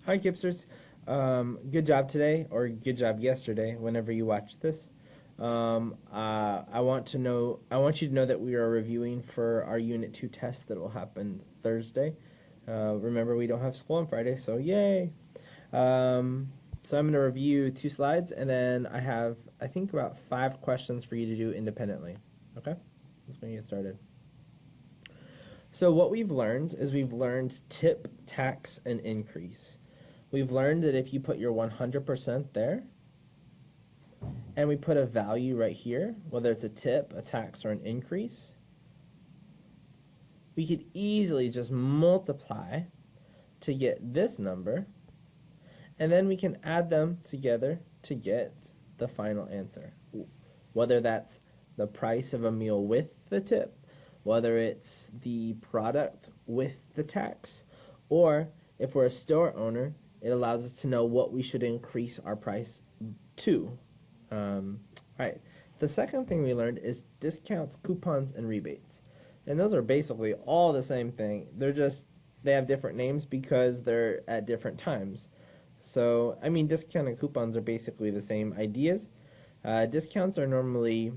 Hi, Kipsters. Good job today, or good job yesterday, whenever you watch this. I want you to know that we are reviewing for our Unit 2 test that will happen Thursday. Remember, we don't have school on Friday, so yay! So I'm going to review 2 slides, and then I have, I think, about 5 questions for you to do independently. Okay? Let's get started. So what we've learned is we've learned tip, tax, and increase. We've learned that if you put your 100% there, and we put a value right here, whether it's a tip, a tax, or an increase, we could easily just multiply to get this number, and then we can add them together to get the final answer. Whether that's the price of a meal with the tip, whether it's the product with the tax, or if we're a store owner, it allows us to know what we should increase our price to. Right. The second thing we learned is discounts, coupons, and rebates. And those are basically all the same thing. They have different names because they're at different times. So, I mean, discount and coupons are basically the same ideas. Discounts are normally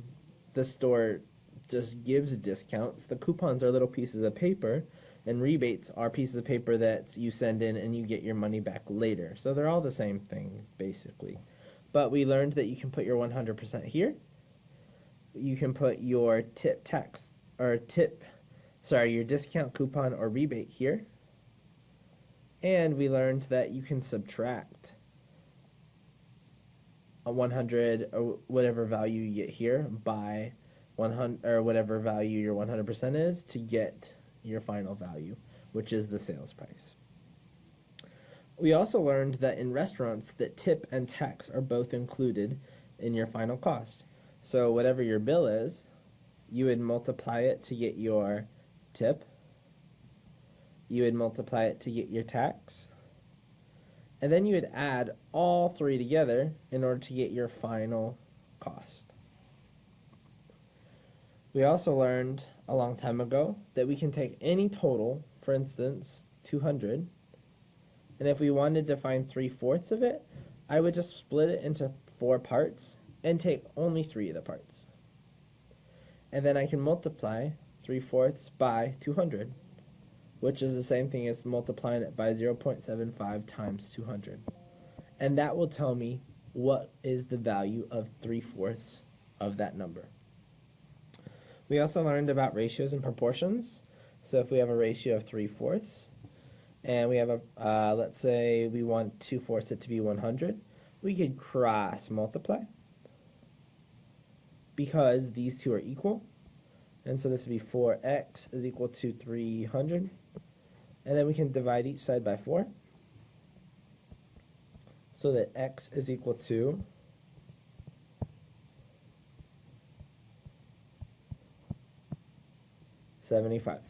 the store just gives discounts. The coupons are little pieces of paper, and rebates are pieces of paper that you send in and you get your money back later. So they're all the same thing, basically. But we learned that you can put your 100% here. You can put your your discount, coupon, or rebate here. And we learned that you can subtract a 100 or whatever value you get here by 100 or whatever value your 100% is to get your final value, which is the sales price. We also learned that in restaurants that tip and tax are both included in your final cost. So whatever your bill is, you would multiply it to get your tip. You would multiply it to get your tax. And then you would add all three together in order to get your final cost. We also learned a long time ago that we can take any total, for instance, 200, and if we wanted to find 3/4 of it, I would just split it into 4 parts and take only 3 of the parts. And then I can multiply 3/4 by 200, which is the same thing as multiplying it by 0.75 times 200. And that will tell me what is the value of 3/4 of that number. We also learned about ratios and proportions. So if we have a ratio of 3/4, and we have let's say we want 2/4 it to be 100, we could cross multiply because these two are equal. And so this would be 4x is equal to 300. And then we can divide each side by 4 so that x is equal to 75.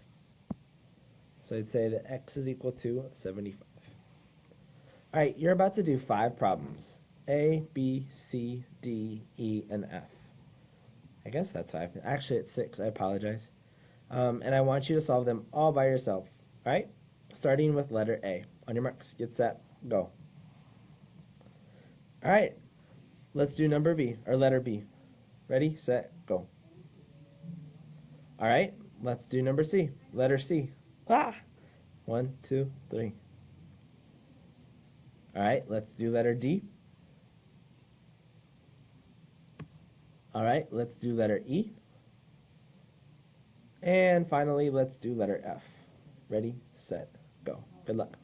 So I'd say that x is equal to 75. All right, you're about to do 5 problems. A, B, C, D, E, and F. I guess that's 5. Actually, it's 6. I apologize. And I want you to solve them all by yourself. All right? Starting with letter A. On your marks, get set, go. All right. Let's do number B, or letter B. Ready, set, go. All right. Let's do number C, letter C. 1, 2, 3. All right. Let's do letter D. All right. Let's do letter E. And finally, let's do letter F. Ready, set, go. Good luck.